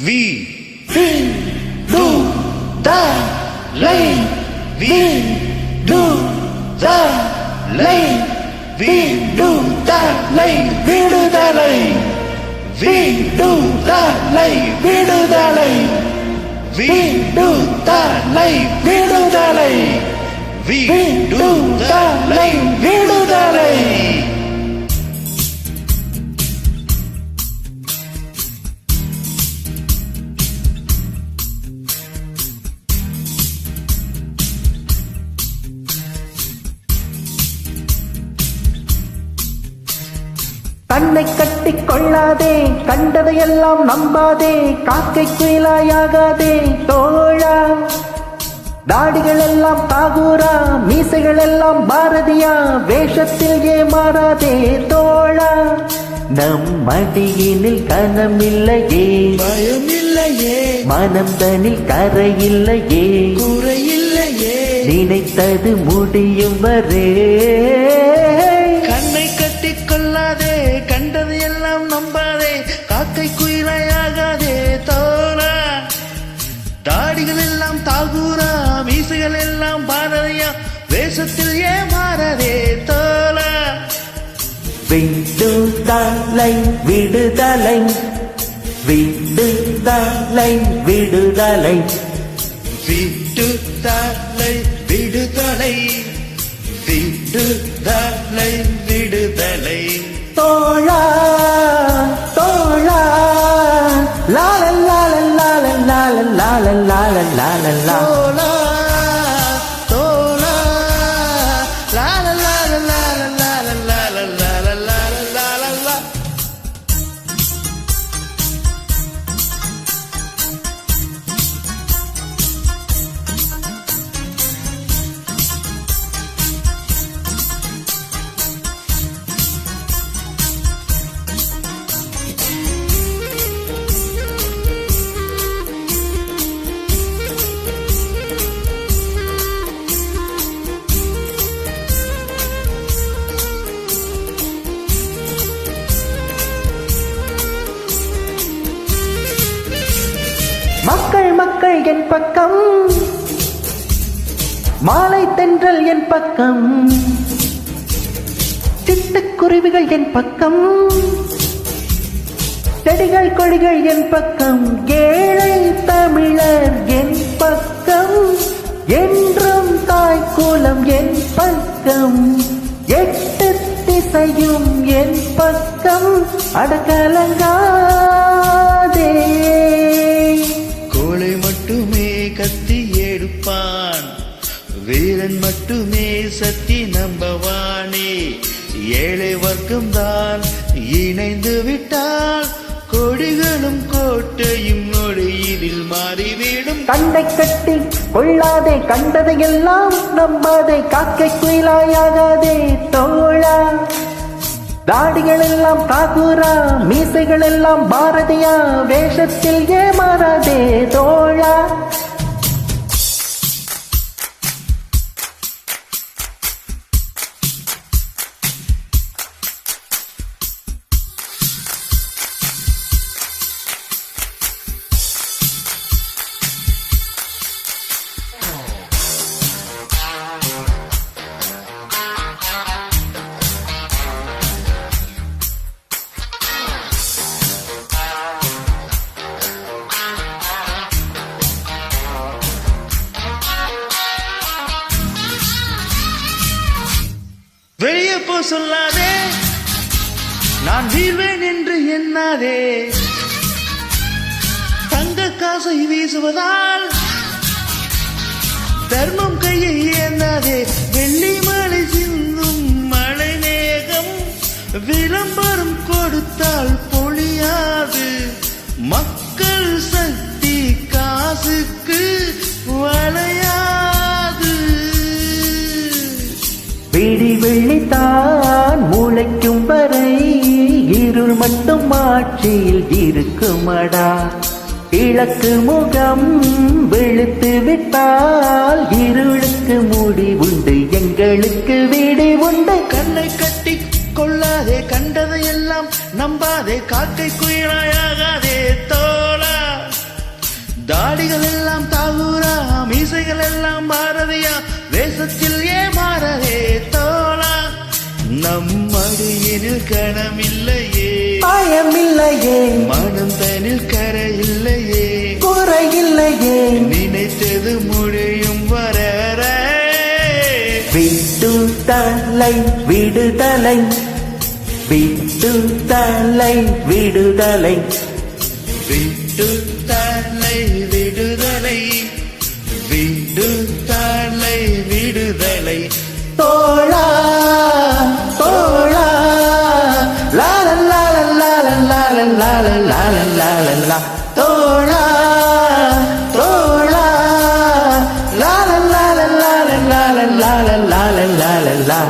We do the line. We do the line. We do the line. We do the line. We do the line. We do the line. We do the line. We do the line. We do the line. We do the line. கண்ணை கட்டி கொள்ளாதே, கண்டதையெல்லாம் நம்பாதே, காக்கை குயிலாயாகாதே தோழா. தாடிகள் எல்லாம் தாகூரா, மீசைகள் எல்லாம் பாரதியா, வேஷத்தில் ஏமாறாதே தோழா. நம் மடியினில் கனமில்லையே, பயமில்லையே, மனம் தனில் கரையில்லையே, குறையில்லையே, நினைத்தது முடியும் வரே. கண்ணை கட்டி கொள்ளாதே, கண்டது எல்லாம் நம்பாதே, காக்கை குயிலாயாகாதே தோழா. தாடிகள் எல்லாம் தாகூரா, மீசைகள் எல்லாம் பாரதியா, வேஷத்தில் ஏமாறதே தோழா. விடுதலை விடுதலை விடுதலை விடுதலை விடுதலை விடுதலை விடுதலை விடுதலை தோழா தோழா லால லால லால லால லால லால லால லா. தோழா தோழா லால லால லால லால லால லால லால லால லா. மக்கள் மக்கள் என் பக்கம், மாலை தென்றல் என் பக்கம், சிட்டுக்குருவிகள் என் பக்கம், செடிகள் கொடிகள் என் பக்கம், ஏழை தமிழர் என் பக்கம், என்றும் தாய் கூலம் என் பக்கம், எட்டு திசையும் என் பக்கம், அடக்கலங்காதே. கோழை மட்டுமே கத்தி எடுப்பான், வீரன் மட்டுமே சத்தி நம்பவானே. ஏழை வர்க்கம் தான் இணைந்து விட்டால், கொடிகளும் கோட்டையும் நொடியினில் மாறிவிடும். கண்ணை கட்டி கொள்ளாதே, கண்டதையெல்லாம் நம்பாதே, காக்கை குயிலாயாகாதே தோழா. தாடிகள் எல்லாம் தாகூரா, மீசைகள் எல்லாம் பாரதியா, வேஷத்தில் ஏமாறாதே தோழா. வெளியே போ சொல்லாதே, நான் வீழ்வேன் என்று எண்ணாதே. தங்க காசை வீசுவதால் தர்மம் கையை ஏந்தாதே. வெள்ளி மழை சிந்தும் மழை மேகம், விளம்பரம் கொடுத்தால் பொழியாது. மக்கள் சக்தி காசுக்கு வளையாது. விடி வெள்ளித்தான் முளைக்கும் வரை, இருள் மட்டும் ஆட்சியில் இருக்குமடா. கிழக்கு முகம் வெளுத்து விட்டால், இருளுக்கு முடிவுண்டு, எங்களுக்கு வீடு உண்டு. கண்ணை கட்டி கொள்ளாதே, கண்டதையெல்லாம் நம்பாதே, காக்கை குயிலாயாகாதே தோழா. மீசைகள் எல்லாம் மாறதையா வேஷத்தில் ஏமாறதே தோழா நம் மடியினில் கணமில்லையே பயமில்லையே மனம் தனில் கரையில்லையே குறையில்லையே நினைத்தது முடியும் வர விடுதலை விடுதலை விடுதலை விடுதலை விடுதலை விடுதலை விடுதலை விடுதலை தோழா தோழா லா லா லா லா லா லா லா தோழா தோழா லா லா லா லா லா லா லா